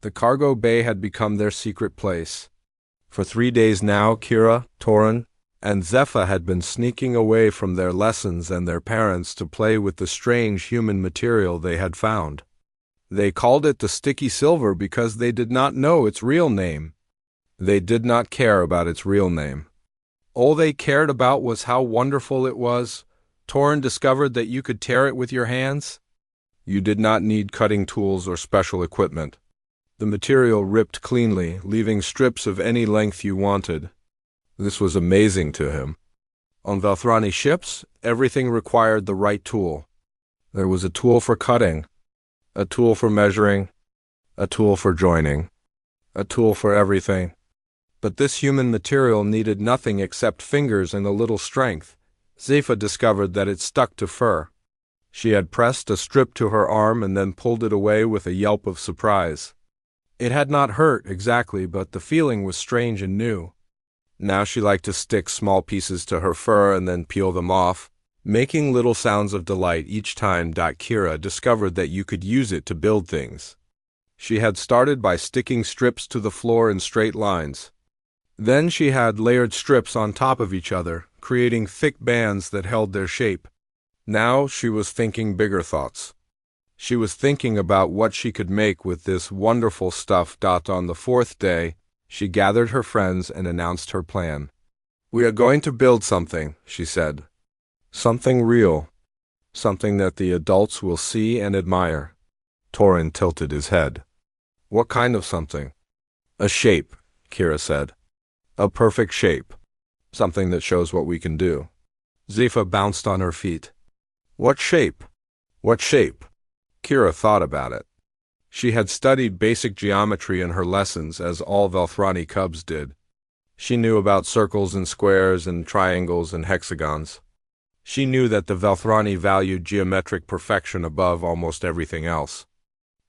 The cargo bay had become their secret place. For 3 days now, Kira, Torin, and Zephyr had been sneaking away from their lessons and their parents to play with the strange human material they had found. They called it the sticky silver because they did not know its real name. They did not care about its real name. All they cared about was how wonderful it was. Torin discovered that you could tear it with your hands. You did not need cutting tools or special equipment. The material ripped cleanly, leaving strips of any length you wanted. This was amazing to him. On Velthrani ships, everything required the right tool. There was a tool for cutting, a tool for measuring, a tool for joining, a tool for everything. But this human material needed nothing except fingers and a little strength. Zephyr discovered that it stuck to fur. She had pressed a strip to her arm and then pulled it away with a yelp of surprise. It had not hurt exactly, but the feeling was strange and new. Now she liked to stick small pieces to her fur and then peel them off, making little sounds of delight each time Kira discovered that you could use it to build things. She had started by sticking strips to the floor in straight lines. Then she had layered strips on top of each other, creating thick bands that held their shape. Now she was thinking bigger thoughts. She was thinking about what she could make with this wonderful stuff. On the 4th day, she gathered her friends and announced her plan. "We are going to build something," she said. "Something real. Something that the adults will see and admire." Torin tilted his head. "What kind of something?" "A shape," Kira said. "A perfect shape. Something that shows what we can do." Zephyr bounced on her feet. "What shape? What shape?" Kira thought about it. She had studied basic geometry in her lessons, as all Velthrani cubs did. She knew about circles and squares and triangles and hexagons. She knew that the Velthrani valued geometric perfection above almost everything else.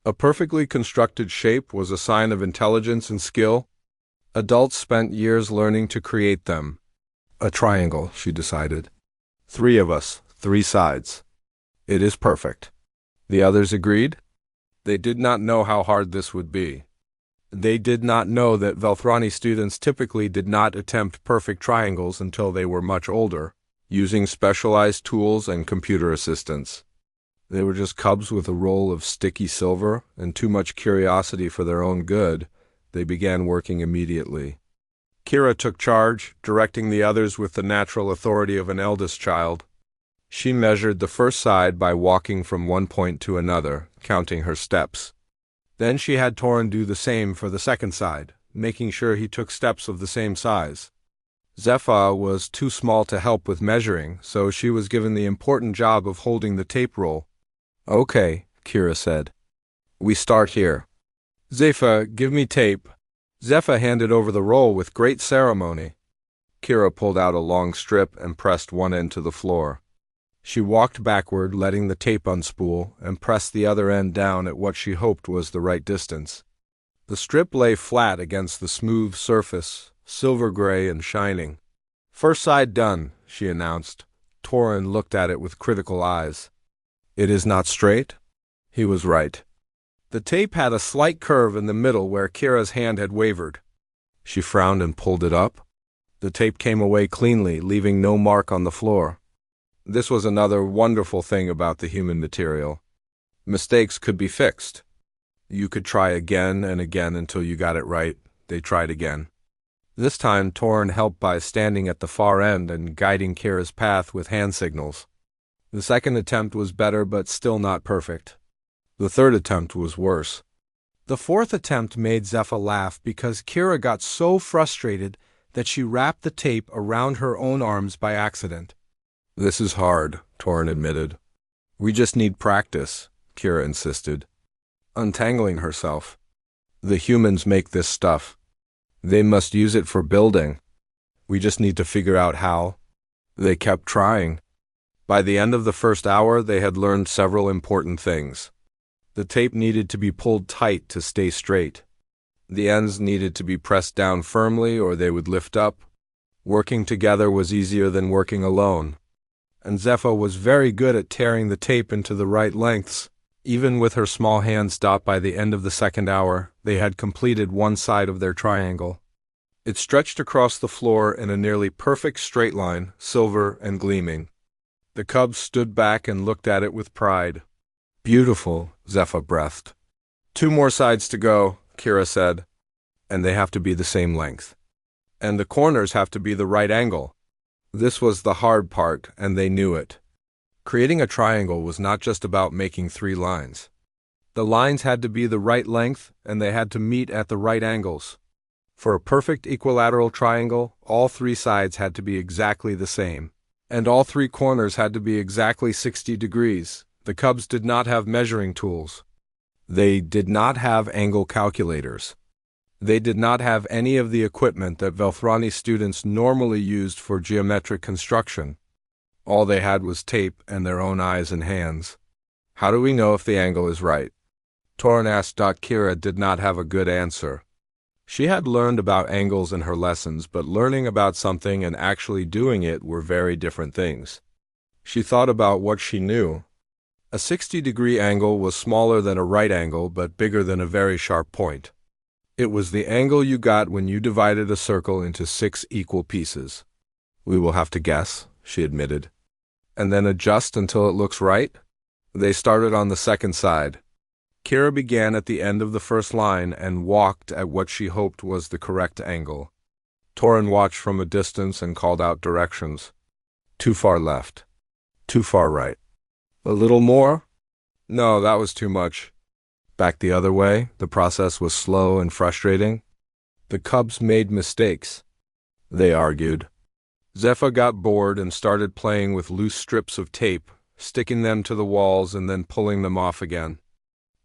A perfectly constructed shape was a sign of intelligence and skill. Adults spent years learning to create them. A triangle, she decided. 3 of us, 3 sides. It is perfect. The others agreed. They did not know how hard this would be. They did not know that Velthrani students typically did not attempt perfect triangles until they were much older, using specialized tools and computer assistance. They were just cubs with a roll of sticky silver and too much curiosity for their own good. They began working immediately. Kira took charge, directing the others with the natural authority of an eldest child. She measured the first side by walking from one point to another, counting her steps. Then she had Torin do the same for the second side, making sure he took steps of the same size. Zephyr was too small to help with measuring, so she was given the important job of holding the tape roll. "Okay," Kira said. "We start here." "Zephyr, give me tape." Zephyr handed over the roll with great ceremony. Kira pulled out a long strip and pressed one end to the floor. She walked backward, letting the tape unspool, and pressed the other end down at what she hoped was the right distance. The strip lay flat against the smooth surface, silver gray and shining. "First side done," she announced. Torin looked at it with critical eyes. "It is not straight?" He was right. The tape had a slight curve in the middle where Kira's hand had wavered. She frowned and pulled it up. The tape came away cleanly, leaving no mark on the floor. This was another wonderful thing about the human material. Mistakes could be fixed. You could try again and again until you got it right. They tried again. This time Torin helped by standing at the far end and guiding Kira's path with hand signals. The second attempt was better, but still not perfect. The third attempt was worse. The fourth attempt made Zephyr laugh because Kira got so frustrated that she wrapped the tape around her own arms by accident. "This is hard," Torin admitted. "We just need practice," Kira insisted, untangling herself. "The humans make this stuff. They must use it for building. We just need to figure out how." They kept trying. By the end of the first hour, they had learned several important things. The tape needed to be pulled tight to stay straight. The ends needed to be pressed down firmly or they would lift up. Working together was easier than working alone. And Zephyr was very good at tearing the tape into the right lengths, Even with her small hand stopped by the end of the second hour, they had completed one side of their triangle. It stretched across the floor in a nearly perfect straight line, silver and gleaming. The cubs stood back and looked at it with pride. Beautiful, Zephyr breathed. 2 more sides to go, Kira said. And they have to be the same length. And the corners have to be the right angle. This was the hard part, and they knew it. Creating a triangle was not just about making 3 lines. The lines had to be the right length, and they had to meet at the right angles. For a perfect equilateral triangle, all 3 sides had to be exactly the same. And all 3 corners had to be exactly 60 degrees. The cubs did not have measuring tools. They did not have angle calculators. They did not have any of the equipment that Velthrani students normally used for geometric construction. All they had was tape and their own eyes and hands. How do we know if the angle is right? Torin asked. Kira did not have a good answer. She had learned about angles in her lessons, but learning about something and actually doing it were very different things. She thought about what she knew. A 60-degree angle was smaller than a right angle, but bigger than a very sharp point. It was the angle you got when you divided a circle into 6 equal pieces. We will have to guess, she admitted. And then adjust until it looks right? They started on the second side. Kira began at the end of the first line and walked at what she hoped was the correct angle. Torin watched from a distance and called out directions. Too far left. Too far right. A little more? No, that was too much. Back the other way, the process was slow and frustrating. The cubs made mistakes. They argued. Zephyr got bored and started playing with loose strips of tape, sticking them to the walls and then pulling them off again.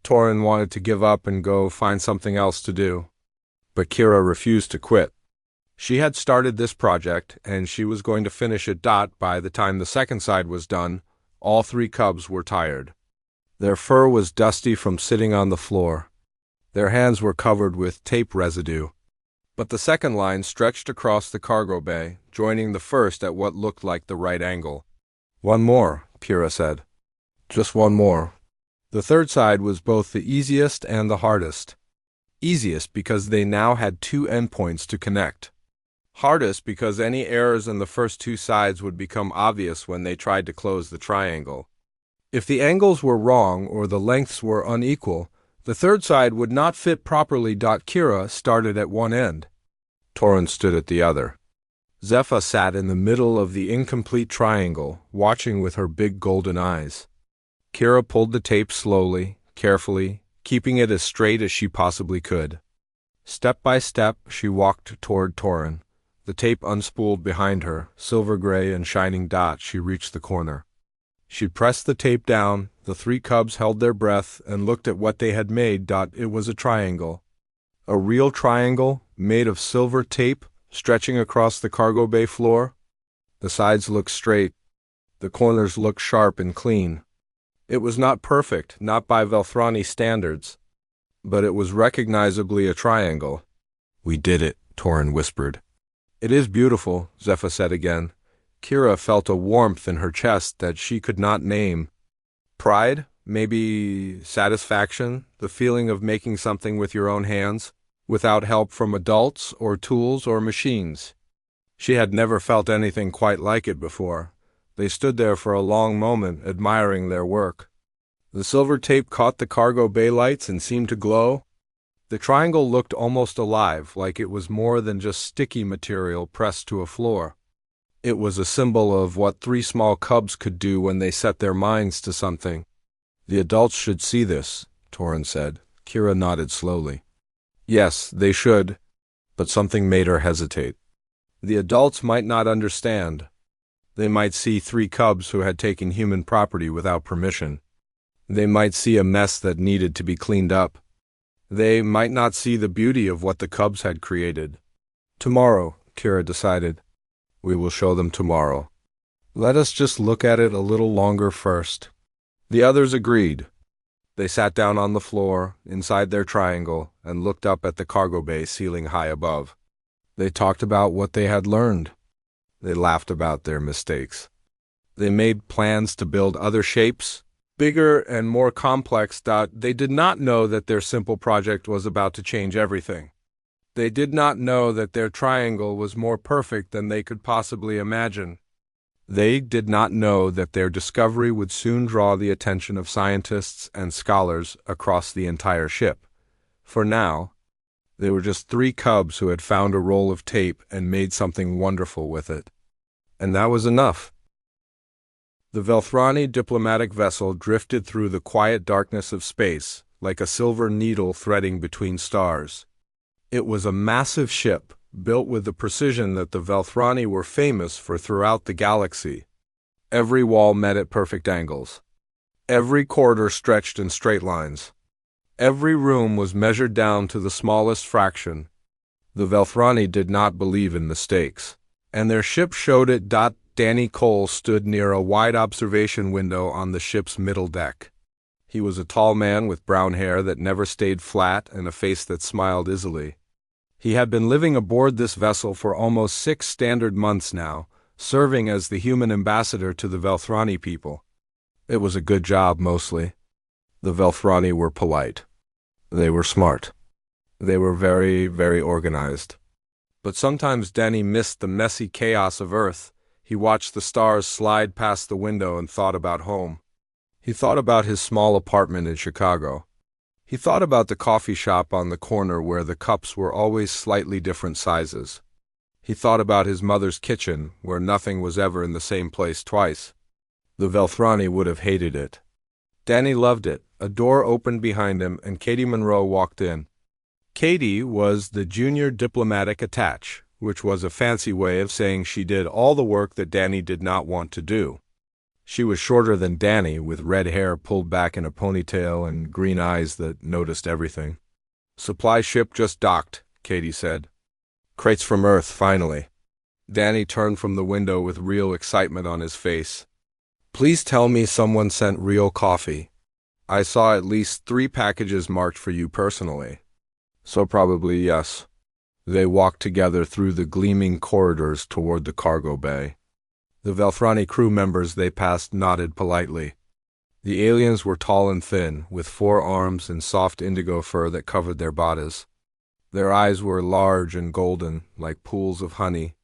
Torin wanted to give up and go find something else to do. But Kira refused to quit. She had started this project, and she was going to finish it. By the time the second side was done, all 3 cubs were tired. Their fur was dusty from sitting on the floor. Their hands were covered with tape residue. But the second line stretched across the cargo bay, joining the first at what looked like the right angle. 1 more, Kira said. Just 1 more. The third side was both the easiest and the hardest. Easiest because they now had 2 endpoints to connect. Hardest because any errors in the first 2 sides would become obvious when they tried to close the triangle. If the angles were wrong or the lengths were unequal, the third side would not fit properly. Kira started at one end. Torin stood at the other. Zephyr sat in the middle of the incomplete triangle, watching with her big golden eyes. Kira pulled the tape slowly, carefully, keeping it as straight as she possibly could. Step by step, she walked toward Torin. The tape unspooled behind her, silver gray and shining. She reached the corner. She pressed the tape down. The 3 cubs held their breath and looked at what they had made. It was a triangle. A real triangle, made of silver tape, stretching across the cargo bay floor. The sides looked straight. The corners looked sharp and clean. It was not perfect, not by Velthrani standards, but it was recognizably a triangle. We did it, Torin whispered. It is beautiful, Zephyr said again. Kira felt a warmth in her chest that she could not name. Pride, maybe satisfaction, the feeling of making something with your own hands, without help from adults or tools or machines. She had never felt anything quite like it before. They stood there for a long moment, admiring their work. The silver tape caught the cargo bay lights and seemed to glow. The triangle looked almost alive, like it was more than just sticky material pressed to a floor. It was a symbol of what 3 small cubs could do when they set their minds to something. The adults should see this, Torin said. Kira nodded slowly. Yes, they should, but something made her hesitate. The adults might not understand. They might see 3 cubs who had taken human property without permission. They might see a mess that needed to be cleaned up. They might not see the beauty of what the cubs had created. Tomorrow, Kira decided. We will show them tomorrow. Let us just look at it a little longer first. The others agreed. They sat down on the floor, inside their triangle, and looked up at the cargo bay ceiling high above. They talked about what they had learned. They laughed about their mistakes. They made plans to build other shapes, bigger and more complex. They did not know that their simple project was about to change everything. They did not know that their triangle was more perfect than they could possibly imagine. They did not know that their discovery would soon draw the attention of scientists and scholars across the entire ship. For now, they were just three cubs who had found a roll of tape and made something wonderful with it. And that was enough. The Velthrani diplomatic vessel drifted through the quiet darkness of space, like a silver needle threading between stars. It was a massive ship, built with the precision that the Velthrani were famous for throughout the galaxy. Every wall met at perfect angles. Every corridor stretched in straight lines. Every room was measured down to the smallest fraction. The Velthrani did not believe in mistakes, and their ship showed it. Danny Cole stood near a wide observation window on the ship's middle deck. He was a tall man with brown hair that never stayed flat and a face that smiled easily. He had been living aboard this vessel for almost 6 standard months now, serving as the human ambassador to the Velthrani people. It was a good job, mostly. The Velthrani were polite. They were smart. They were very, very organized. But sometimes Danny missed the messy chaos of Earth. He watched the stars slide past the window and thought about home. He thought about his small apartment in Chicago. He thought about the coffee shop on the corner where the cups were always slightly different sizes. He thought about his mother's kitchen, where nothing was ever in the same place twice. The Velthrani would have hated it. Danny loved it. A door opened behind him, and Katie Monroe walked in. Katie was the junior diplomatic attaché, which was a fancy way of saying she did all the work that Danny did not want to do. She was shorter than Danny, with red hair pulled back in a ponytail and green eyes that noticed everything. "Supply ship just docked," Katie said. "Crates from Earth, finally." Danny turned from the window with real excitement on his face. "Please tell me someone sent real coffee. I saw at least 3 packages marked for you personally." "So probably yes." They walked together through the gleaming corridors toward the cargo bay. The Velthrani crew members they passed nodded politely. The aliens were tall and thin, with 4 arms and soft indigo fur that covered their bodies. Their eyes were large and golden, like pools of honey.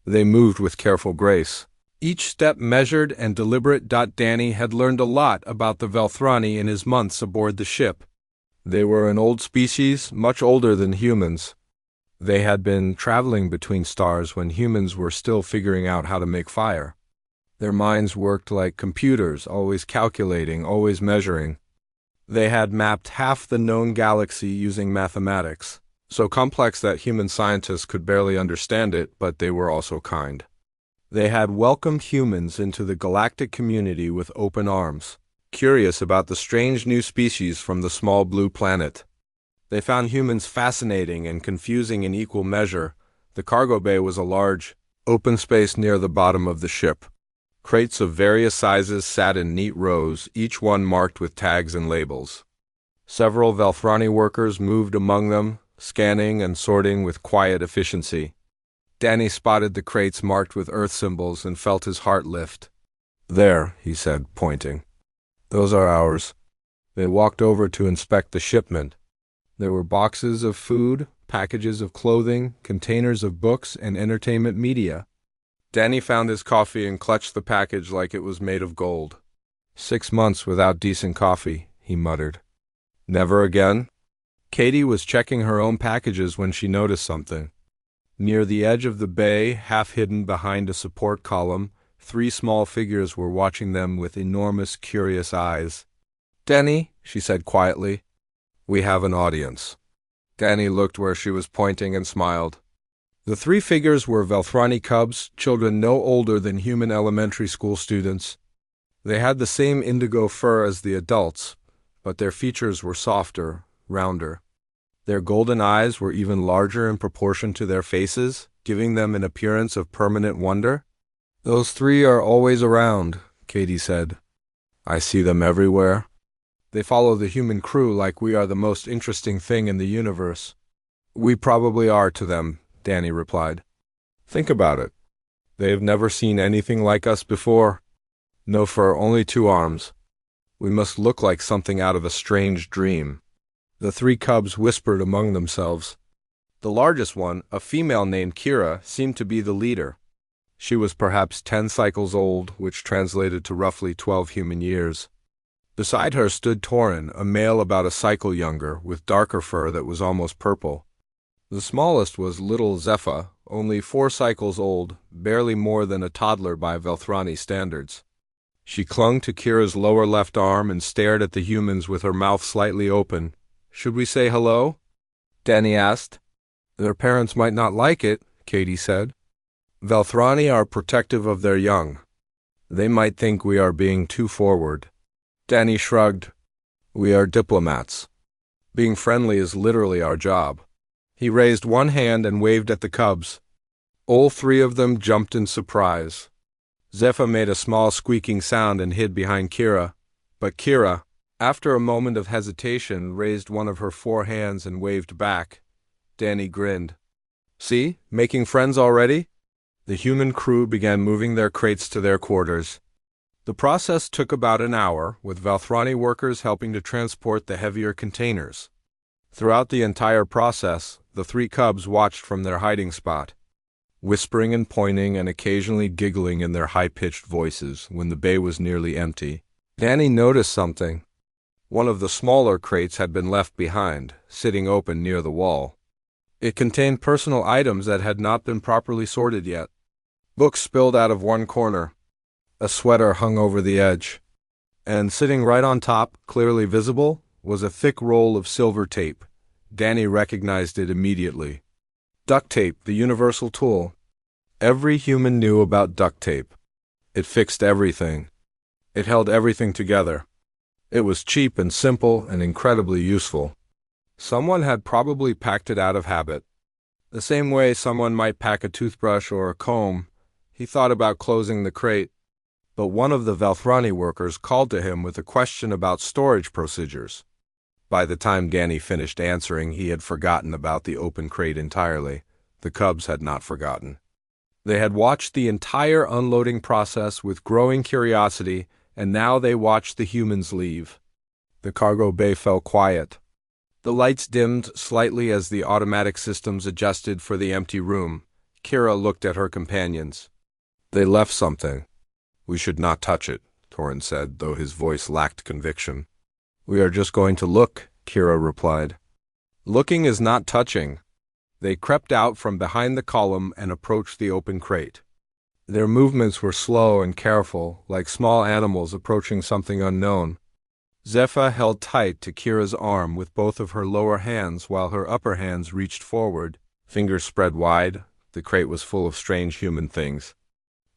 They moved with careful grace, each step measured and deliberate. Danny had learned a lot about the Velthrani in his months aboard the ship. They were an old species, much older than humans. They had been traveling between stars when humans were still figuring out how to make fire. Their minds worked like computers, always calculating, always measuring. They had mapped half the known galaxy using mathematics, so complex that human scientists could barely understand it, but they were also kind. They had welcomed humans into the galactic community with open arms, curious about the strange new species from the small blue planet. They found humans fascinating and confusing in equal measure. The cargo bay was a large, open space near the bottom of the ship. Crates of various sizes sat in neat rows, each one marked with tags and labels. Several Velthrani workers moved among them, scanning and sorting with quiet efficiency. Danny spotted the crates marked with Earth symbols and felt his heart lift. "There," he said, pointing. "Those are ours." They walked over to inspect the shipment. There were boxes of food, packages of clothing, containers of books and entertainment media. Danny found his coffee and clutched the package like it was made of gold. 6 months without decent coffee, he muttered. Never again? Katie was checking her own packages when she noticed something. Near the edge of the bay, half hidden behind a support column, 3 small figures were watching them with enormous, curious eyes. "Danny," she said quietly, "we have an audience." Danny looked where she was pointing and smiled. The 3 figures were Velthrani cubs, children no older than human elementary school students. They had the same indigo fur as the adults, but their features were softer, rounder. Their golden eyes were even larger in proportion to their faces, giving them an appearance of permanent wonder. "Those 3 are always around," Katie said. "I see them everywhere. They follow the human crew like we are the most interesting thing in the universe." "We probably are to them," Danny replied. "Think about it. They have never seen anything like us before. No fur, only 2 arms. We must look like something out of a strange dream. The three cubs whispered among themselves. The largest one, a female named Kira, seemed to be the leader. She was perhaps 10 cycles old, which translated to roughly 12 human years. Beside her stood Torin, a male about a cycle younger, with darker fur that was almost purple. The smallest was little Zepha, only 4 cycles old, barely more than a toddler by Velthrani standards. She clung to Kira's lower left arm and stared at the humans with her mouth slightly open. "Should we say hello?" Danny asked. "Their parents might not like it," Katie said. "Velthrani are protective of their young. They might think we are being too forward." Danny shrugged. "We are diplomats. Being friendly is literally our job." He raised one hand and waved at the cubs. All 3 of them jumped in surprise. Zepha made a small squeaking sound and hid behind Kira, but Kira, after a moment of hesitation, raised one of her 4 hands and waved back. Danny grinned. "See, making friends already?" The human crew began moving their crates to their quarters. The process took about an hour, with Velthrani workers helping to transport the heavier containers. Throughout the entire process, the 3 cubs watched from their hiding spot, whispering and pointing and occasionally giggling in their high-pitched voices when the bay was nearly empty. Danny noticed something. One of the smaller crates had been left behind, sitting open near the wall. It contained personal items that had not been properly sorted yet. Books spilled out of one corner. A sweater hung over the edge. And sitting right on top, clearly visible, was a thick roll of silver tape. Danny recognized it immediately. Duct tape, the universal tool. Every human knew about duct tape. It fixed everything. It held everything together. It was cheap and simple and incredibly useful. Someone had probably packed it out of habit. The same way someone might pack a toothbrush or a comb. He thought about closing the crate, but one of the Velthrani workers called to him with a question about storage procedures. By the time Danny finished answering, he had forgotten about the open crate entirely. The cubs had not forgotten. They had watched the entire unloading process with growing curiosity, and now they watched the humans leave. The cargo bay fell quiet. The lights dimmed slightly as the automatic systems adjusted for the empty room. Kira looked at her companions. "They left something. We should not touch it," Torin said, though his voice lacked conviction. "We are just going to look," Kira replied. "Looking is not touching." They crept out from behind the column and approached the open crate. Their movements were slow and careful, like small animals approaching something unknown. Zepha held tight to Kira's arm with both of her lower hands while her upper hands reached forward, fingers spread wide. The crate was full of strange human things.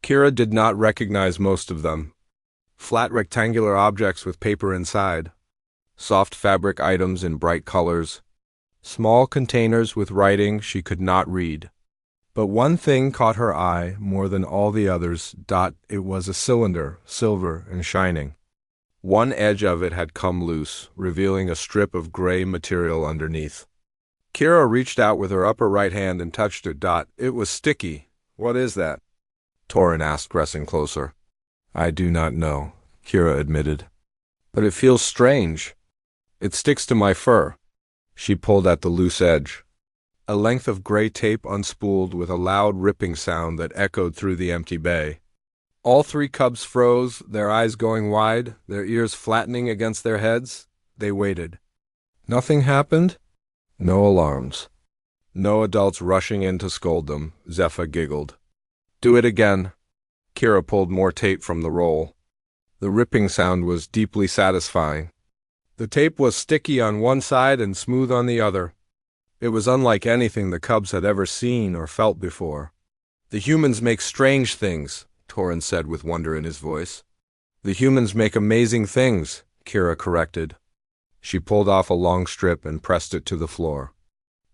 Kira did not recognize most of them. Flat rectangular objects with paper inside. Soft fabric items in bright colors. Small containers with writing she could not read. But one thing caught her eye more than all the others. It was a cylinder, silver and shining. One edge of it had come loose, revealing a strip of gray material underneath. Kira reached out with her upper right hand and touched it. It was sticky. "What is that?" Torin asked, pressing closer. "I do not know," Kira admitted. "But it feels strange. It sticks to my fur." She pulled at the loose edge. A length of gray tape unspooled with a loud ripping sound that echoed through the empty bay. All 3 cubs froze, their eyes going wide, their ears flattening against their heads. They waited. Nothing happened? No alarms. No adults rushing in to scold them. Zepha giggled. "Do it again." Kira pulled more tape from the roll. The ripping sound was deeply satisfying. The tape was sticky on one side and smooth on the other. It was unlike anything the cubs had ever seen or felt before. "The humans make strange things," Torin said with wonder in his voice. "The humans make amazing things," Kira corrected. She pulled off a long strip and pressed it to the floor.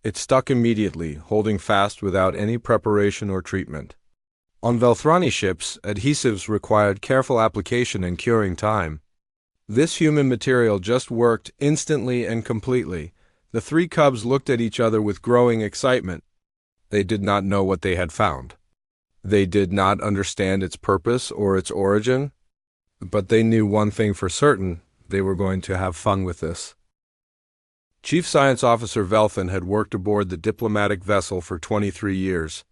It stuck immediately, holding fast without any preparation or treatment. On Velthrani ships, adhesives required careful application and curing time. This human material just worked instantly and completely. The 3 cubs looked at each other with growing excitement. They did not know what they had found. They did not understand its purpose or its origin. But they knew one thing for certain: They were going to have fun with this. Chief Science Officer Velthan had worked aboard the diplomatic vessel for 23 years.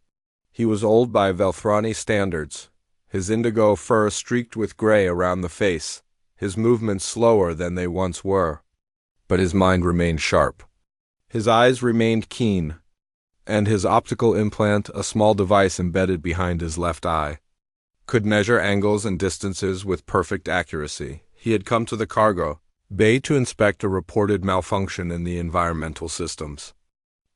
He was old by Velthrani standards, his indigo fur streaked with gray around the face, his movements slower than they once were. But his mind remained sharp. His eyes remained keen, and his optical implant, a small device embedded behind his left eye, could measure angles and distances with perfect accuracy. He had come to the cargo bay to inspect a reported malfunction in the environmental systems.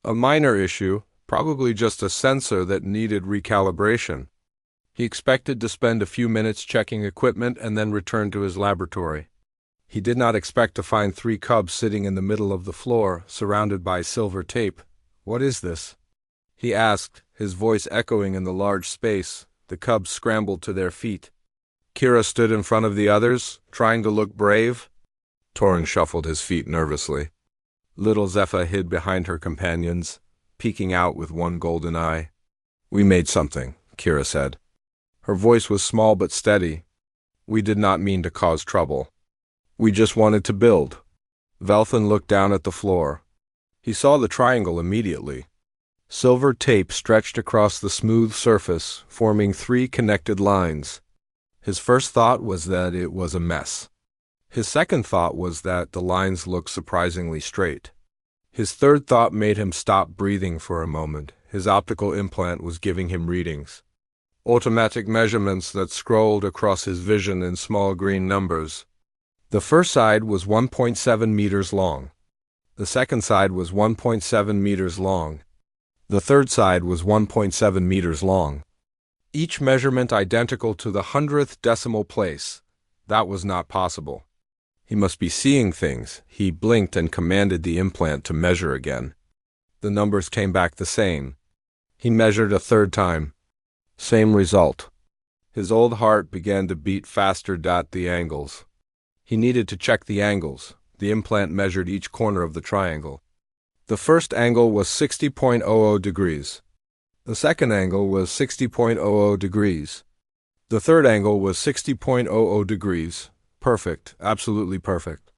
A minor issue, probably just a sensor that needed recalibration. He expected to spend a few minutes checking equipment and then return to his laboratory. He did not expect to find 3 cubs sitting in the middle of the floor, surrounded by silver tape. "What is this?" he asked, his voice echoing in the large space. The cubs scrambled to their feet. Kira stood in front of the others, trying to look brave. Torin shuffled his feet nervously. Little Zephyr hid behind her companions, peeking out with one golden eye. "We made something," Kira said. Her voice was small but steady. "We did not mean to cause trouble. We just wanted to build." Velthan looked down at the floor. He saw the triangle immediately. Silver tape stretched across the smooth surface, forming 3 connected lines. His first thought was that it was a mess. His second thought was that the lines looked surprisingly straight. His third thought made him stop breathing for a moment. His optical implant was giving him readings. Automatic measurements that scrolled across his vision in small green numbers. The first side was 1.7 meters long. The second side was 1.7 meters long. The third side was 1.7 meters long. Each measurement identical to the 100th decimal place. That was not possible. He must be seeing things. He blinked and commanded the implant to measure again. The numbers came back the same. He measured a third time. Same result. His old heart began to beat faster. The angles. He needed to check the angles. The implant measured each corner of the triangle. The first angle was 60.00 degrees. The second angle was 60.00 degrees. The third angle was 60.00 degrees. Perfect, absolutely perfect.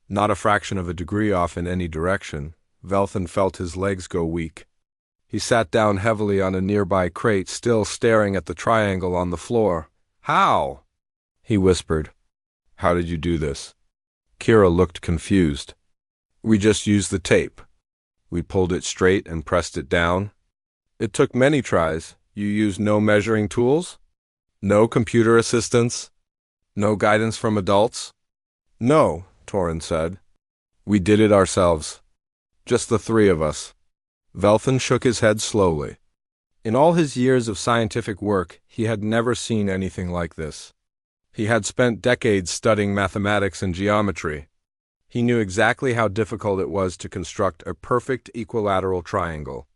Not a fraction of a degree off in any direction. Velthan felt his legs go weak. He sat down heavily on a nearby crate, still staring at the triangle on the floor. "How?" he whispered. "How did you do this?" Kira looked confused. "We just used the tape. We pulled it straight and pressed it down. It took many tries. You used no measuring tools? No computer assistance? No guidance from adults?" "No," Torin said. "We did it ourselves. Just the 3 of us." Velthan shook his head slowly. In all his years of scientific work, he had never seen anything like this. He had spent decades studying mathematics and geometry. He knew exactly how difficult it was to construct a perfect equilateral triangle.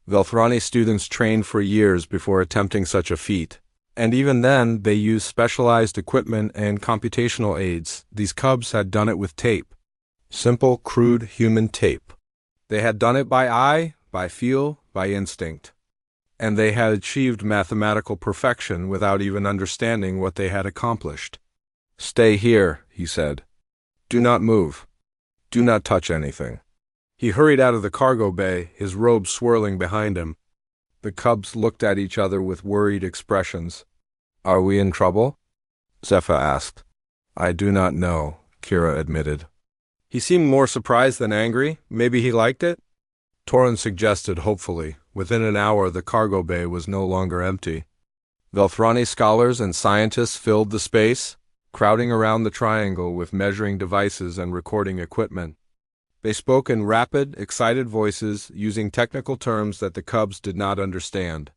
Velthrani students trained for years before attempting such a feat, and even then they used specialized equipment and computational aids. These cubs had done it with tape. Simple, crude human tape. They had done it by eye, by feel, by instinct. And they had achieved mathematical perfection without even understanding what they had accomplished. "Stay here," he said. "Do not move. Do not touch anything." He hurried out of the cargo bay, his robe swirling behind him. The cubs looked at each other with worried expressions. "Are we in trouble?" Zephyr asked. "I do not know," Kira admitted. He seemed more surprised than angry. Maybe he liked it? Torin suggested hopefully. Within an hour, the cargo bay was no longer empty. Velthrani scholars and scientists filled the space, crowding around the triangle with measuring devices and recording equipment. They spoke in rapid, excited voices, using technical terms that the cubs did not understand.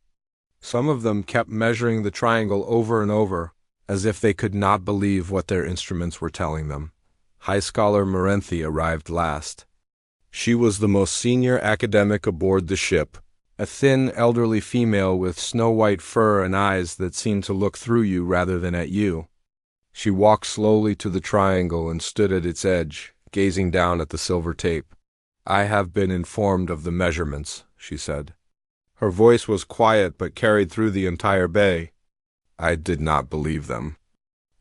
Some of them kept measuring the triangle over and over, as if they could not believe what their instruments were telling them. High Scholar Merenthi arrived last. She was the most senior academic aboard the ship, a thin, elderly female with snow-white fur and eyes that seemed to look through you rather than at you. She walked slowly to the triangle and stood at its edge, gazing down at the silver tape. "I have been informed of the measurements," she said. Her voice was quiet but carried through the entire bay. I did not believe them.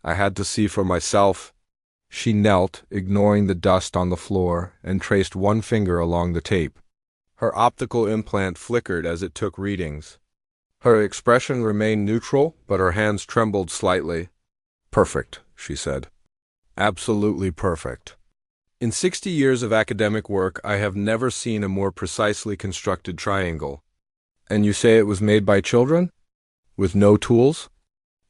I had to see for myself. She knelt, ignoring the dust on the floor, and traced one finger along the tape. Her optical implant flickered as it took readings. Her expression remained neutral, but her hands trembled slightly. "Perfect," she said. "Absolutely perfect. In 60 years of academic work, I have never seen a more precisely constructed triangle." "And you say it was made by children? With no tools?"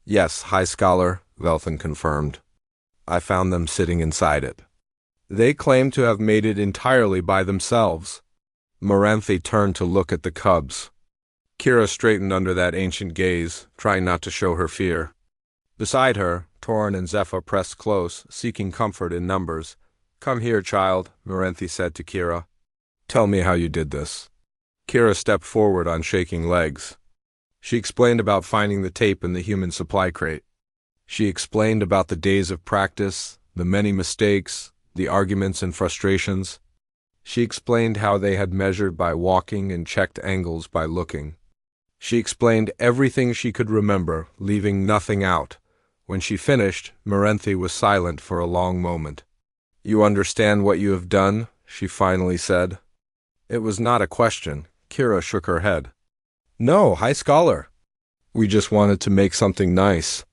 "Yes, High Scholar," Velthan confirmed. "I found them sitting inside it. They claim to have made it entirely by themselves." Moranthi turned to look at the cubs. Kira straightened under that ancient gaze, trying not to show her fear. Beside her, Torin and Zephyr pressed close, seeking comfort in numbers. "Come here, child," Moranthi said to Kira. "Tell me how you did this." Kira stepped forward on shaking legs. She explained about finding the tape in the human supply crate. She explained about the days of practice, the many mistakes, the arguments and frustrations. She explained how they had measured by walking and checked angles by looking. She explained everything she could remember, leaving nothing out. When she finished, Moranthi was silent for a long moment. "You understand what you have done?" she finally said. It was not a question. Kira shook her head. "No, High Scholar. We just wanted to make something nice.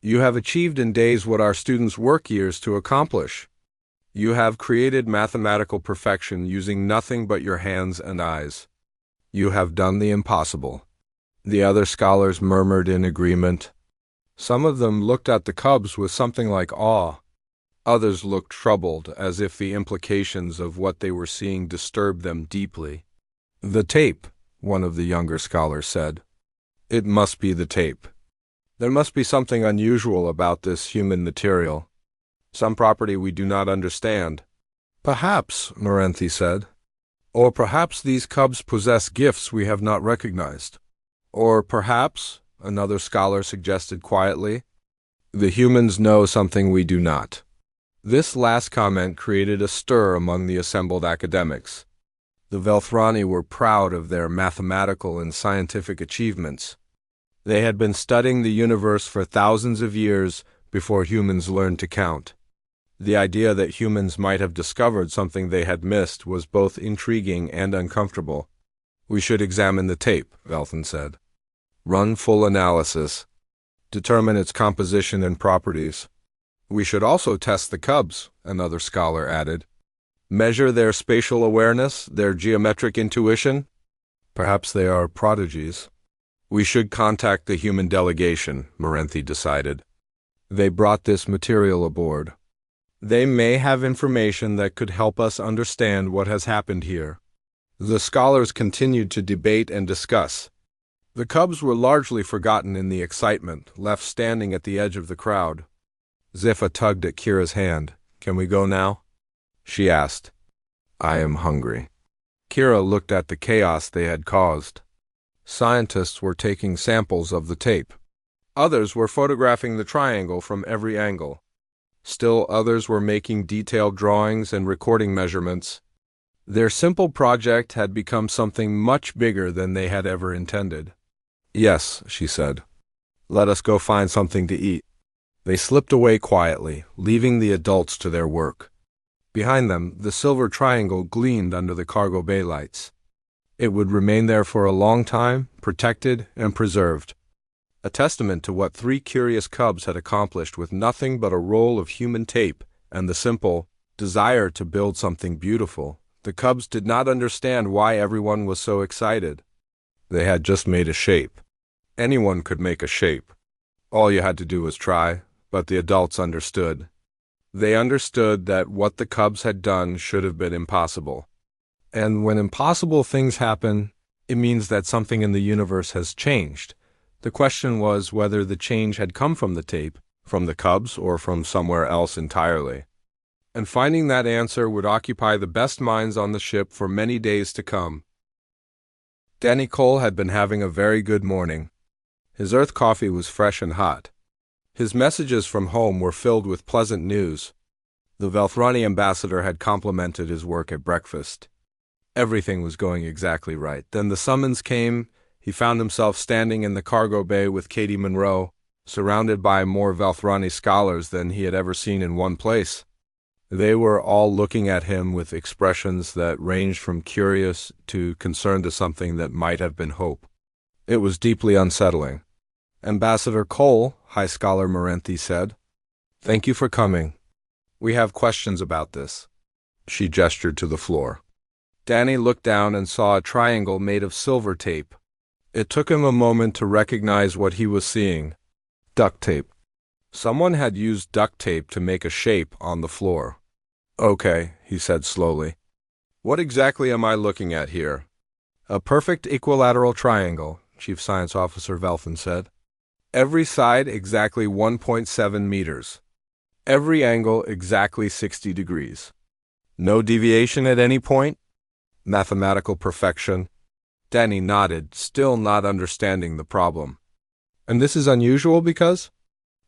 You have achieved in days what our students work years to accomplish. You have created mathematical perfection using nothing but your hands and eyes. You have done the impossible." The other scholars murmured in agreement. Some of them looked at the cubs with something like awe. Others looked troubled, as if the implications of what they were seeing disturbed them deeply. "The tape," one of the younger scholars said. "It must be the tape. There must be something unusual about this human material. Some property we do not understand." "Perhaps," Moranthi said. "Or perhaps these cubs possess gifts we have not recognized." "Or perhaps," another scholar suggested quietly, "the humans know something we do not." This last comment created a stir among the assembled academics. The Velthrani were proud of their mathematical and scientific achievements. They had been studying the universe for thousands of years before humans learned to count. The idea that humans might have discovered something they had missed was both intriguing and uncomfortable. "We should examine the tape," Velthan said. "Run full analysis. Determine its composition and properties. We should also test the cubs," another scholar added. "Measure their spatial awareness, their geometric intuition. Perhaps they are prodigies." "We should contact the human delegation," Moranthi decided. "They brought this material aboard. They may have information that could help us understand what has happened here." The scholars continued to debate and discuss. The cubs were largely forgotten in the excitement, left standing at the edge of the crowd. Zephyr tugged at Kira's hand. "Can we go now?" she asked. "I am hungry." Kira looked at the chaos they had caused. Scientists were taking samples of the tape. Others were photographing the triangle from every angle. Still others were making detailed drawings and recording measurements. Their simple project had become something much bigger than they had ever intended. "Yes," she said. "Let us go find something to eat." They slipped away quietly, leaving the adults to their work. Behind them, the silver triangle gleamed under the cargo bay lights. It would remain there for a long time, protected and preserved. A testament to what three curious cubs had accomplished with nothing but a roll of human tape and the simple desire to build something beautiful. The cubs did not understand why everyone was so excited. They had just made a shape. Anyone could make a shape. All you had to do was try, but the adults understood. They understood that what the cubs had done should have been impossible. And when impossible things happen, it means that something in the universe has changed. The question was whether the change had come from the tape, from the cubs, or from somewhere else entirely. And finding that answer would occupy the best minds on the ship for many days to come. Danny Cole had been having a very good morning. His earth coffee was fresh and hot. His messages from home were filled with pleasant news. The Velthrani ambassador had complimented his work at breakfast. Everything was going exactly right. Then the summons came. He found himself standing in the cargo bay with Katie Monroe. surrounded by more Velthrani scholars than he had ever seen in one place. They were all looking at him with expressions that ranged from curious to concerned to something that might have been hope. It was deeply unsettling. "Ambassador Cole," High Scholar Morenthi said, "thank you for coming. We have questions about this." She gestured to the floor. Danny looked down and saw a triangle made of silver tape. It took him a moment to recognize what he was seeing. Duct tape. Someone had used duct tape to make a shape on the floor. "Okay," he said slowly. "What exactly am I looking at here?" "A perfect equilateral triangle," Chief Science Officer Velthan said. "Every side exactly 1.7 meters. Every angle exactly 60 degrees. No deviation at any point? Mathematical perfection." Danny nodded, still not understanding the problem. "And this is unusual because?"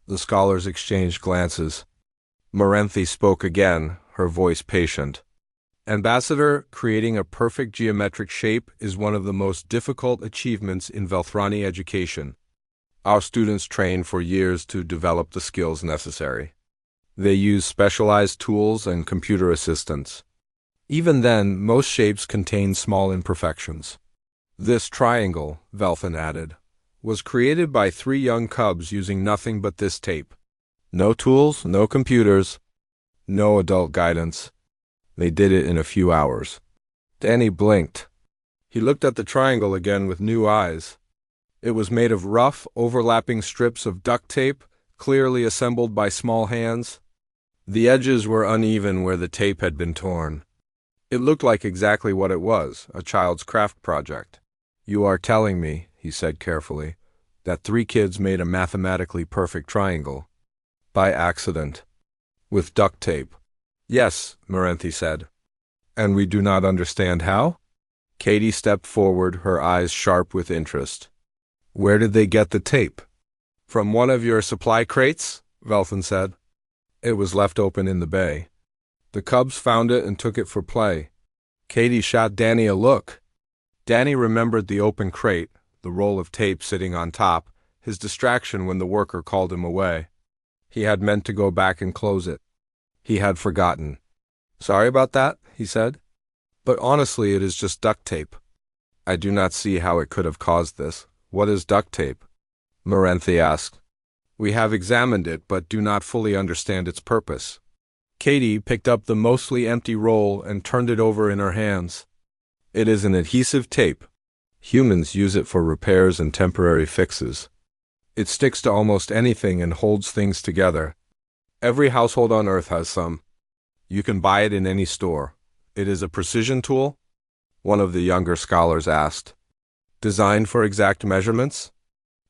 The scholars exchanged glances. Morenthi spoke again, her voice patient. "Ambassador, creating a perfect geometric shape is one of the most difficult achievements in Velthrani education. Our students train for years to develop the skills necessary. They use specialized tools and computer assistance. Even then, most shapes contain small imperfections. This triangle," Velthan added, "was created by 3 young cubs using nothing but this tape. No tools, no computers, no adult guidance. They did it in a few hours." Danny blinked. He looked at the triangle again with new eyes. It was made of rough, overlapping strips of duct tape, clearly assembled by small hands. The edges were uneven where the tape had been torn. It looked like exactly what it was, a child's craft project. "You are telling me," he said carefully, "that 3 kids made a mathematically perfect triangle. By accident. With duct tape." "Yes," Morenthi said. "And we do not understand how?" Katie stepped forward, her eyes sharp with interest. "Where did they get the tape?" "From one of your supply crates," Velthan said. "It was left open in the bay. The cubs found it and took it for play." Katie shot Danny a look. Danny remembered the open crate, the roll of tape sitting on top, his distraction when the worker called him away. He had meant to go back and close it. He had forgotten. "Sorry about that," he said. "But honestly, it is just duct tape. I do not see how it could have caused this. What is duct tape?" Morenthi asked. "We have examined it, but do not fully understand its purpose." Katie picked up the mostly empty roll and turned it over in her hands. "It is an adhesive tape. Humans use it for repairs and temporary fixes. It sticks to almost anything and holds things together. Every household on Earth has some. You can buy it in any store. It is a precision tool?" one of the younger scholars asked. "Designed for exact measurements?"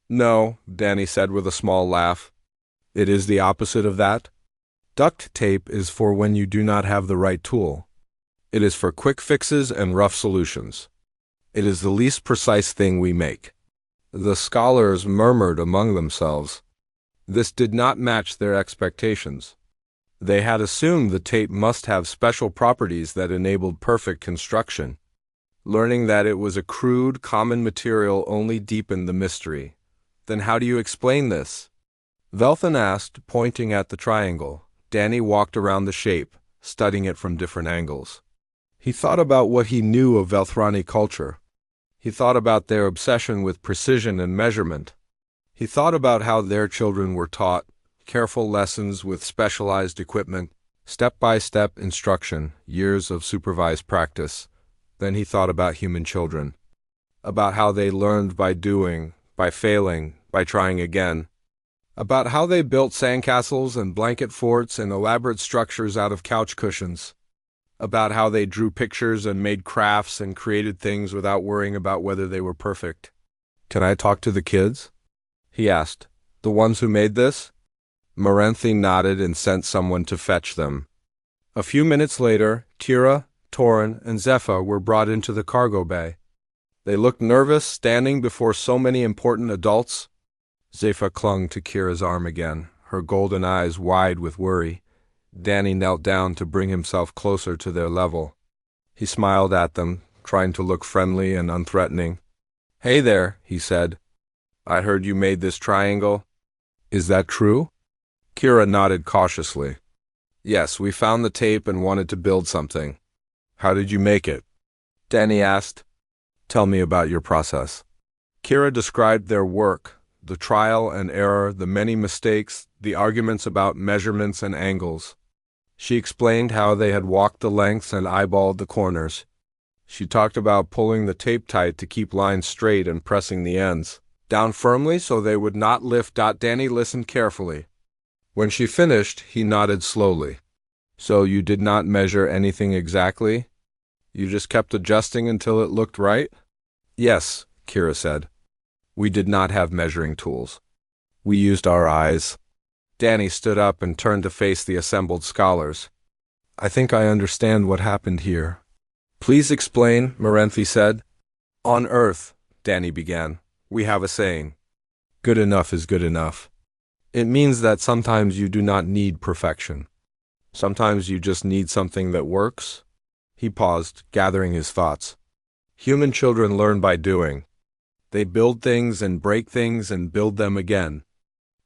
"No," Danny said with a small laugh. "It is the opposite of that. Duct tape is for when you do not have the right tool. It is for quick fixes and rough solutions. It is the least precise thing we make." The scholars murmured among themselves. This did not match their expectations. They had assumed the tape must have special properties that enabled perfect construction. Learning that it was a crude, common material only deepened the mystery. "Then how do you explain this?" Velthan asked, pointing at the triangle. Danny walked around the shape, studying it from different angles. He thought about what he knew of Velthrani culture. He thought about their obsession with precision and measurement. He thought about how their children were taught careful lessons with specialized equipment, step-by-step instruction, years of supervised practice. Then he thought about human children, about how they learned by doing, by failing, by trying again, about how they built sandcastles and blanket forts and elaborate structures out of couch cushions, about how they drew pictures and made crafts and created things without worrying about whether they were perfect. "Can I talk to the kids?" he asked. "The ones who made this?" Morenthi nodded and sent someone to fetch them. A few minutes later, Kira, Torin, and Zephyr were brought into the cargo bay. They looked nervous, standing before so many important adults. Zephyr clung to Kira's arm again, her golden eyes wide with worry. Danny knelt down to bring himself closer to their level. He smiled at them, trying to look friendly and unthreatening. "Hey there," he said. "I heard you made this triangle." Is that true? Kira nodded cautiously. Yes, we found the tape and wanted to build something. How did you make it? Danny asked. Tell me about your process. Kira described their work, the trial and error, the many mistakes, the arguments about measurements and angles. She explained how they had walked the lengths and eyeballed the corners. She talked about pulling the tape tight to keep lines straight and pressing the ends down firmly so they would not lift. Danny listened carefully. When she finished, he nodded slowly. So you did not measure anything exactly? You just kept adjusting until it looked right? Yes, Kira said. We did not have measuring tools. We used our eyes. Danny stood up and turned to face the assembled scholars. I think I understand what happened here. Please explain, Morenthi said. On Earth, Danny began, we have a saying. Good enough is good enough. It means that sometimes you do not need perfection. Sometimes you just need something that works. He paused, gathering his thoughts. Human children learn by doing. They build things and break things and build them again.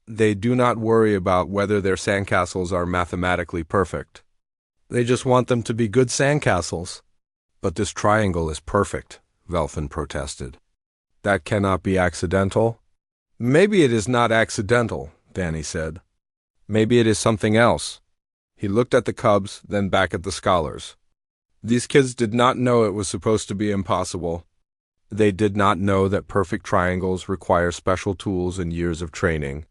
They do not worry about whether their sandcastles are mathematically perfect. They just want them to be good sandcastles. But this triangle is perfect, Velthin protested. That cannot be accidental. Maybe it is not accidental, Danny said. Maybe it is something else. He looked at the cubs, then back at the scholars. These kids did not know it was supposed to be impossible. They did not know that perfect triangles require special tools and years of training.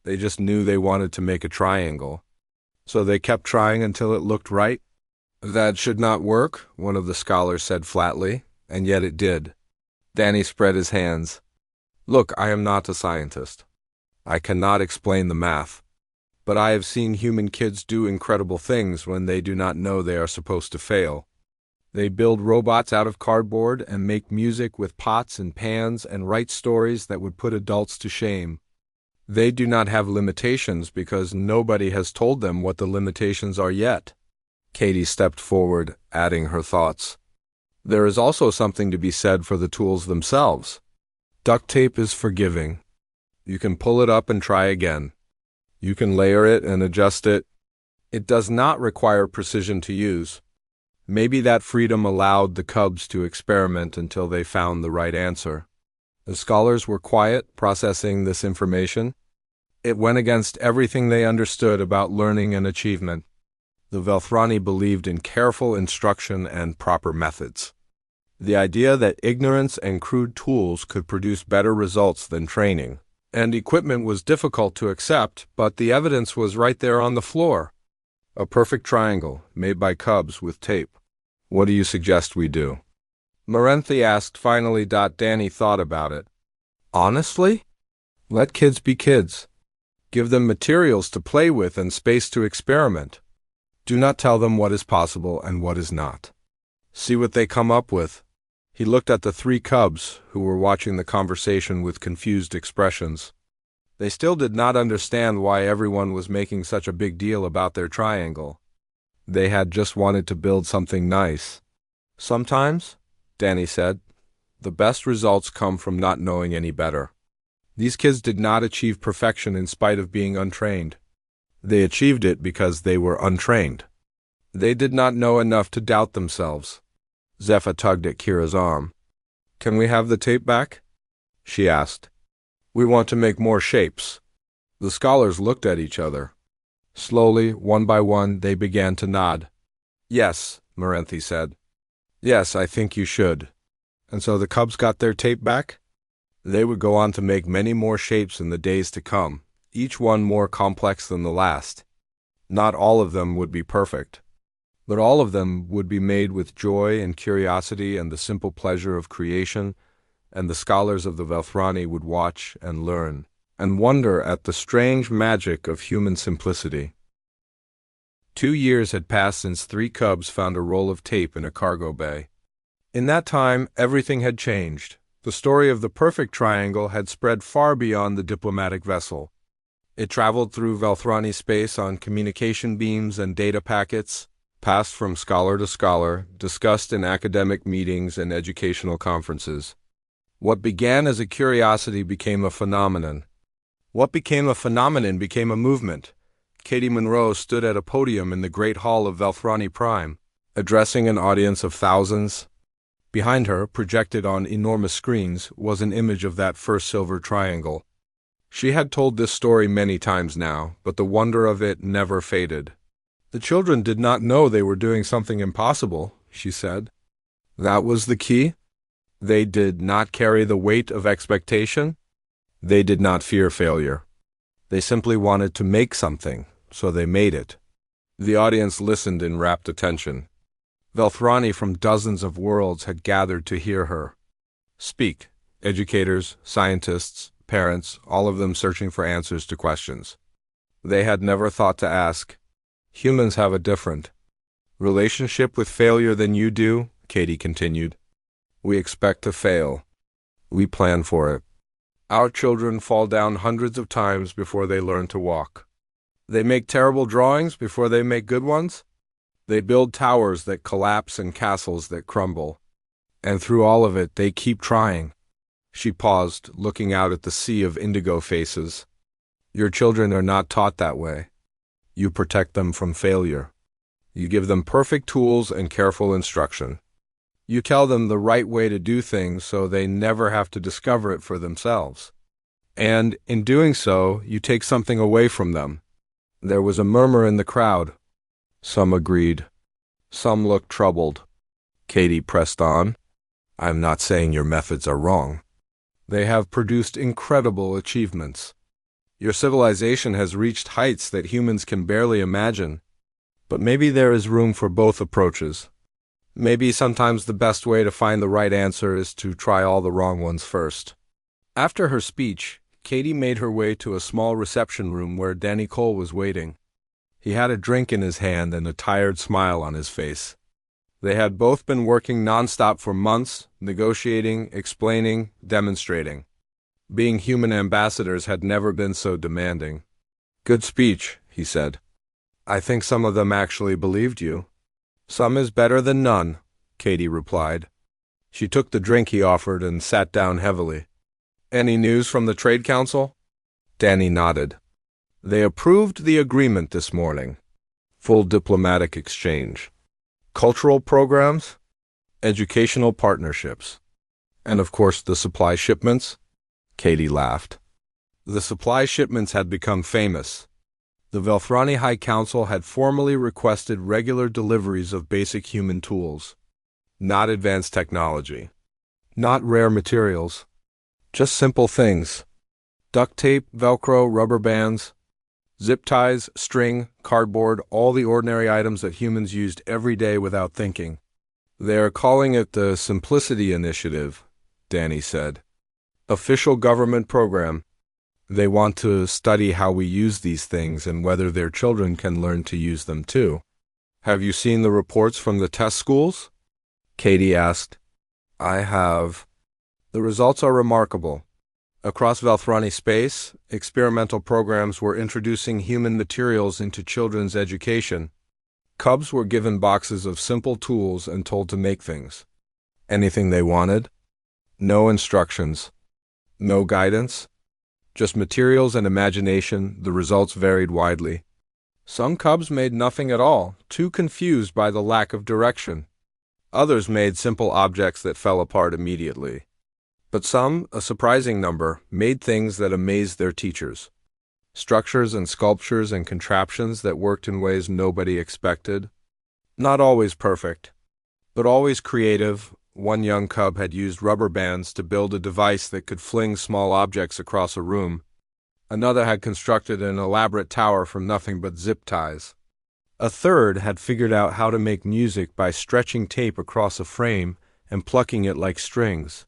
They just knew they wanted to make a triangle. So they kept trying until it looked right. That should not work, one of the scholars said flatly, and yet it did. Danny spread his hands. Look, I am not a scientist. I cannot explain the math. But I have seen human kids do incredible things when they do not know they are supposed to fail. They build robots out of cardboard and make music with pots and pans and write stories that would put adults to shame. They do not have limitations because nobody has told them what the limitations are yet. Katie stepped forward, adding her thoughts. There is also something to be said for the tools themselves. Duct tape is forgiving. You can pull it up and try again. You can layer it and adjust it. It does not require precision to use. Maybe that freedom allowed the cubs to experiment until they found the right answer. The scholars were quiet, processing this information. It went against everything they understood about learning and achievement. The Velthrani believed in careful instruction and proper methods. The idea that ignorance and crude tools could produce better results than training and equipment was difficult to accept, but the evidence was right there on the floor. A perfect triangle, made by cubs with tape. What do you suggest we do? Morenthi asked finally. Danny thought about it. Honestly? Let kids be kids. Give them materials to play with and space to experiment. Do not tell them what is possible and what is not. See what they come up with. He looked at the three cubs, who were watching the conversation with confused expressions. They still did not understand why everyone was making such a big deal about their triangle. They had just wanted to build something nice. Sometimes, Danny said, the best results come from not knowing any better. These kids did not achieve perfection in spite of being untrained. They achieved it because they were untrained. They did not know enough to doubt themselves. Zephyr tugged at Kira's arm. Can we have the tape back? She asked. We want to make more shapes. The scholars looked at each other. Slowly, one by one, they began to nod. Yes, Morenthi said. Yes, I think you should. And so the cubs got their tape back? They would go on to make many more shapes in the days to come, each one more complex than the last. Not all of them would be perfect, but all of them would be made with joy and curiosity and the simple pleasure of creation, and the scholars of the Velthrani would watch and learn, and wonder at the strange magic of human simplicity. 2 years had passed since 3 cubs found a roll of tape in a cargo bay. In that time, everything had changed. The story of the perfect triangle had spread far beyond the diplomatic vessel. It traveled through Velthrani space on communication beams and data packets, passed from scholar to scholar, discussed in academic meetings and educational conferences. What began as a curiosity became a phenomenon. What became a phenomenon became a movement. Katie Monroe stood at a podium in the Great Hall of Velthrani Prime, addressing an audience of thousands. Behind her, projected on enormous screens, was an image of that first silver triangle. She had told this story many times now, but the wonder of it never faded. The children did not know they were doing something impossible, she said. That was the key? They did not carry the weight of expectation? They did not fear failure. They simply wanted to make something, so they made it. The audience listened in rapt attention. Velthrani from dozens of worlds had gathered to hear her speak. Educators, scientists, parents, all of them searching for answers to questions they had never thought to ask. Humans have a different relationship with failure than you do, Katie continued. We expect to fail. We plan for it. Our children fall down hundreds of times before they learn to walk. They make terrible drawings before they make good ones. They build towers that collapse and castles that crumble. And through all of it, they keep trying. She paused, looking out at the sea of indigo faces. Your children are not taught that way. You protect them from failure. You give them perfect tools and careful instruction. You tell them the right way to do things so they never have to discover it for themselves. And, in doing so, you take something away from them. There was a murmur in the crowd. Some agreed. Some looked troubled. Katie pressed on. I'm not saying your methods are wrong. They have produced incredible achievements. Your civilization has reached heights that humans can barely imagine. But maybe there is room for both approaches. Maybe sometimes the best way to find the right answer is to try all the wrong ones first. After her speech, Katie made her way to a small reception room where Danny Cole was waiting. He had a drink in his hand and a tired smile on his face. They had both been working nonstop for months, negotiating, explaining, demonstrating. Being human ambassadors had never been so demanding. Good speech, he said. I think some of them actually believed you. Some is better than none, Katie replied. She took the drink he offered and sat down heavily. Any news from the Trade Council? Danny nodded. They approved the agreement this morning. Full diplomatic exchange. Cultural programs? Educational partnerships. And of course the supply shipments? Katie laughed. The supply shipments had become famous. The Velthrani High Council had formally requested regular deliveries of basic human tools. Not advanced technology. Not rare materials. Just simple things. Duct tape, Velcro, rubber bands, zip ties, string, cardboard, all the ordinary items that humans used every day without thinking. They are calling it the Simplicity Initiative, Danny said. Official government program. They want to study how we use these things and whether their children can learn to use them too. Have you seen the reports from the test schools? Katie asked. I have. The results are remarkable. Across Velthrani space, experimental programs were introducing human materials into children's education. Cubs were given boxes of simple tools and told to make things. Anything they wanted. No instructions. No guidance. Just materials and imagination. The results varied widely. Some cubs made nothing at all, too confused by the lack of direction. Others made simple objects that fell apart immediately. But some, a surprising number, made things that amazed their teachers. Structures and sculptures and contraptions that worked in ways nobody expected. Not always perfect, but always creative. One young cub had used rubber bands to build a device that could fling small objects across a room. Another had constructed an elaborate tower from nothing but zip ties. A third had figured out how to make music by stretching tape across a frame and plucking it like strings.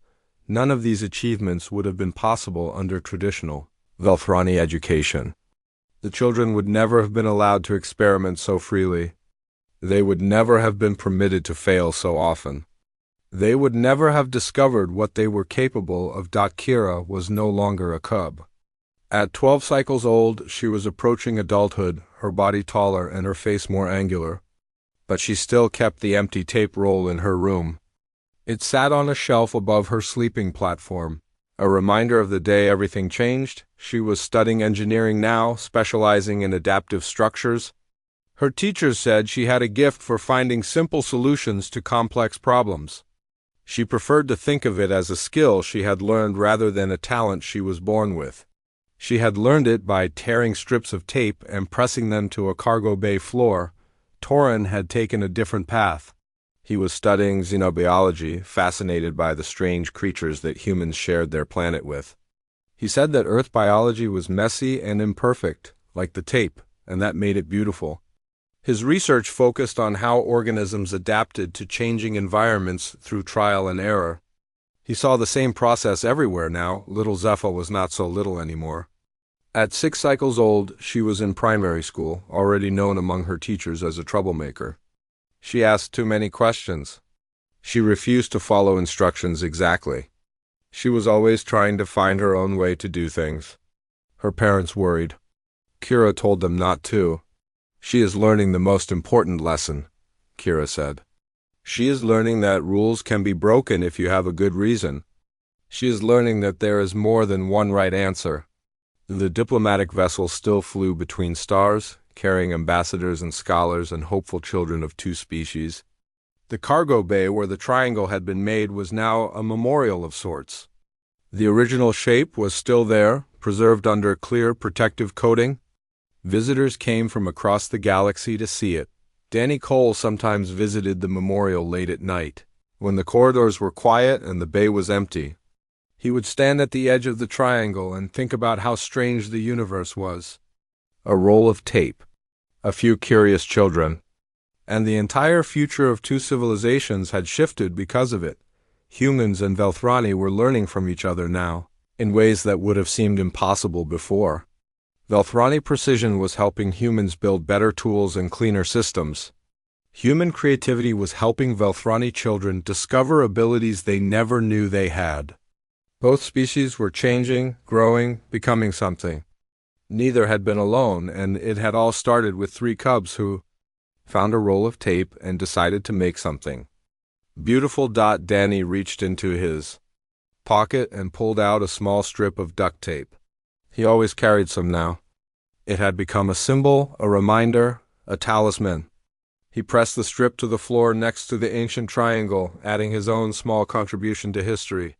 None of these achievements would have been possible under traditional Velthrani education. The children would never have been allowed to experiment so freely. They would never have been permitted to fail so often. They would never have discovered what they were capable of. Kira was no longer a cub. At 12 cycles old, she was approaching adulthood, her body taller and her face more angular. But she still kept the empty tape roll in her room. It sat on a shelf above her sleeping platform, A reminder of the day everything changed. She was studying engineering now, specializing in adaptive structures. Her teachers said she had a gift for finding simple solutions to complex problems. She preferred to think of it as a skill she had learned rather than a talent she was born with. She had learned it by tearing strips of tape and pressing them to a cargo bay floor. Torin had taken a different path. He was studying xenobiology, fascinated by the strange creatures that humans shared their planet with. He said that Earth biology was messy and imperfect, like the tape, and that made it beautiful. His research focused on how organisms adapted to changing environments through trial and error. He saw the same process everywhere now. Little Zephyr was not so little anymore. At 6 cycles old, she was in primary school, already known among her teachers as a troublemaker. She asked too many questions. She refused to follow instructions exactly. She was always trying to find her own way to do things. Her parents worried. Kira told them not to. She is learning the most important lesson, Kira said. She is learning that rules can be broken if you have a good reason. She is learning that there is more than one right answer. The diplomatic vessel still flew between stars, carrying ambassadors and scholars and hopeful children of 2 species. The cargo bay where the triangle had been made was now a memorial of sorts. The original shape was still there, preserved under clear protective coating. Visitors came from across the galaxy to see it. Danny Cole sometimes visited the memorial late at night, when the corridors were quiet and the bay was empty. He would stand at the edge of the triangle and think about how strange the universe was. A roll of tape, a few curious children, and the entire future of 2 civilizations had shifted because of it. Humans and Velthrani were learning from each other now, in ways that would have seemed impossible before. Velthrani precision was helping humans build better tools and cleaner systems. Human creativity was helping Velthrani children discover abilities they never knew they had. Both species were changing, growing, becoming something. Neither had been alone, and it had all started with 3 cubs who found a roll of tape and decided to make something. Beautiful. Danny reached into his pocket and pulled out a small strip of duct tape. He always carried some now. It had become a symbol, a reminder, a talisman. He pressed the strip to the floor next to the ancient triangle, adding his own small contribution to history.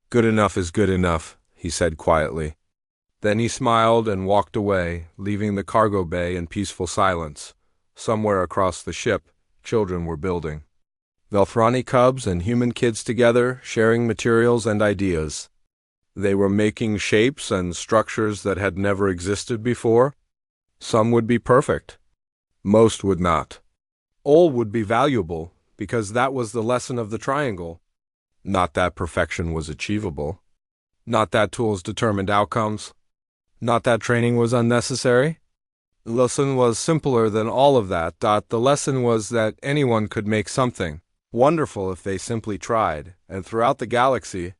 Good enough is good enough, he said quietly. Then he smiled and walked away, leaving the cargo bay in peaceful silence. Somewhere across the ship, children were building. Velthrani cubs and human kids together, sharing materials and ideas. They were making shapes and structures that had never existed before. Some would be perfect. Most would not. All would be valuable, because that was the lesson of the triangle. Not that perfection was achievable. Not that tools determined outcomes. Not that training was unnecessary. The lesson was simpler than all of that. The lesson was that anyone could make something wonderful if they simply tried, and throughout the galaxy,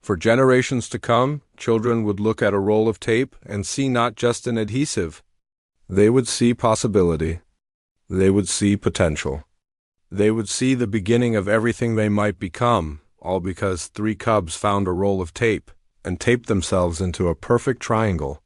for generations to come, children would look at a roll of tape and see not just an adhesive. They would see possibility. They would see potential. They would see the beginning of everything they might become, all because 3 cubs found a roll of tape and taped themselves into a perfect triangle.